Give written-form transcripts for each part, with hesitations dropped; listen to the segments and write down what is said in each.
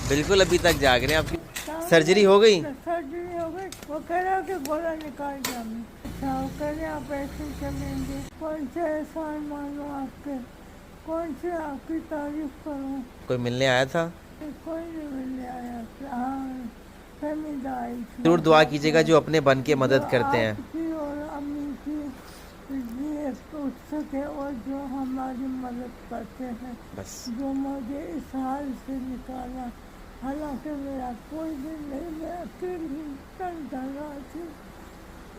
बिल्कुल अभी तक जाग रहे हैं। आपकी सर्जरी हो गई? सर्जरी हो गई। वो कह रहा कि गोला निकाल दिया हमें। अच्छा, वो कह रहे आप ऐसे चलेंगे। कौन से एहसान मानो आपके, कौन से आपकी तारीफ करूं। कोई मिलने आया था? कोई नहीं मिलने आया। हाँ, फहमीदा आई थी। जरूर दुआ कीजिएगा जो अपने बन के मदद करते हैं। आपकी और अम्मी की ये उत्सुक है और जो हमारी मदद करते हैं, बस जो मुझे इस हाल से निकाला। हालांकि मेरा कोई भी नहीं, मैं अकेली तन्हा थी,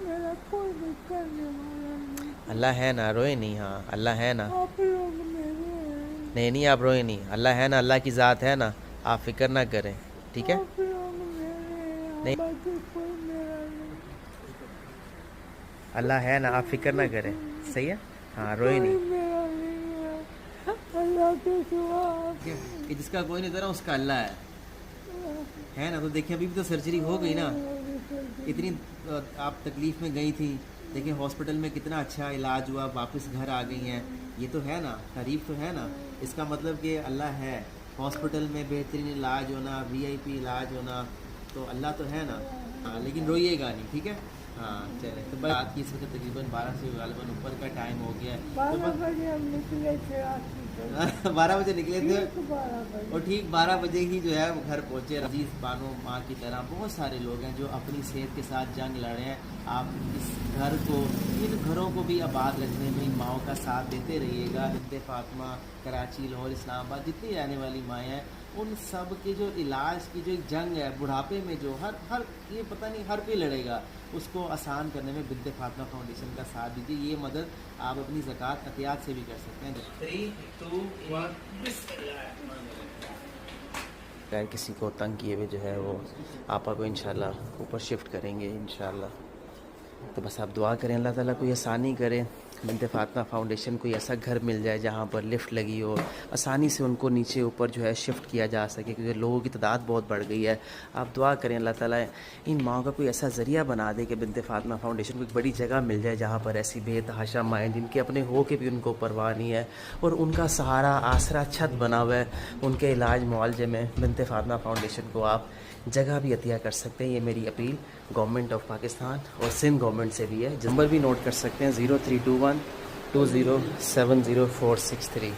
मेरा कोई भी करने वाला नहीं। अल्लाह है ना, रोए नहीं। हाँ अल्लाह है ना। आप लोग मेरे हैं। नहीं आप रोए नहीं, अल्लाह है ना, अल्लाह की ज़ात है ना, आप फिक्र ना करें, ठीक है? आप लोग मेरे हैं, नहीं, बाकी कोई मेरा नहीं। अल्लाह है ना, आप फिक्र ना करें, सही है? हाँ रोए कोई नहीं। मेरा नहीं है, अल्लाह के सिवा आप। कि जिसका कोई नहीं था ना उसका अल्लाह है ना। तो देखिए अभी भी तो सर्जरी हो गई ना, इतनी आप तकलीफ़ में गई थी, देखिए हॉस्पिटल में कितना अच्छा इलाज हुआ, वापस घर आ गई हैं, ये तो है ना, तारीफ तो है ना। इसका मतलब कि अल्लाह है, हॉस्पिटल में बेहतरीन इलाज होना, वीआईपी इलाज होना, तो अल्लाह तो है ना। हाँ लेकिन रोइएगा नहीं, ठीक है? हाँ चले। तो बस रात की इस वक्त तकरीबन 12 से गालिबन ऊपर का टाइम हो गया है। 12 बजे हम निकले थे रात की। 12 बजे निकले थे 12 बजे। और ठीक 12 बजे ही जो है वो घर पहुँचे। अजीज़ बानो माँ की तरह बहुत सारे लोग हैं जो अपनी सेहत के साथ जंग लड़ रहे हैं। आप इस घर को, इन घरों को भी आबाद रखने में इन माओं का साथ देते रहिएगा। बिन्ते फातिमा, कराची, लाहौर, इस्लामाबाद, जितनी रहने वाली माएँ हैं, उन सब के जो इलाज की जो एक जंग है बुढ़ापे में, जो हर ये पता नहीं हर कोई लड़ेगा, उसको आसान करने में बिन्ते फातिमा फाउंडेशन का साथ दीजिए। ये मदद आप अपनी ज़कात अतियात से भी कर सकते हैं। 3, 2, 1 खैर किसी को तंग किए हुए जो है वो आपा को इंशाल्लाह ऊपर शिफ्ट करेंगे इंशाल्लाह। तो बस आप दुआ करें अल्लाह ताला कोई आसानी करे, बिन्ते फातिमा फाउंडेशन कोई ऐसा घर मिल जाए जहाँ पर लिफ्ट लगी हो, आसानी से उनको नीचे ऊपर जो है शिफ्ट किया जा सके, क्योंकि लोगों की तादाद बहुत बढ़ गई है। आप दुआ करें अल्लाह ताला इन माओं का कोई ऐसा ज़रिया बना दे कि बिन्ते फातिमा फाउंडेशन को एक बड़ी जगह मिल जाए जहाँ पर ऐसी बेतहाशा माएँ जिनके अपने हो के भी उनको परवाह नहीं है और उनका सहारा आसरा छत बना हुआ है, उनके इलाज मुआलजे में बिन्ते फातिमा फाउंडेशन को आप जगह भी अतिया कर सकते हैं। ये मेरी अपील गवर्नमेंट ऑफ पाकिस्तान और सिंध गवर्नमेंट से भी है। नंबर भी नोट कर सकते हैं 0321 2070 463।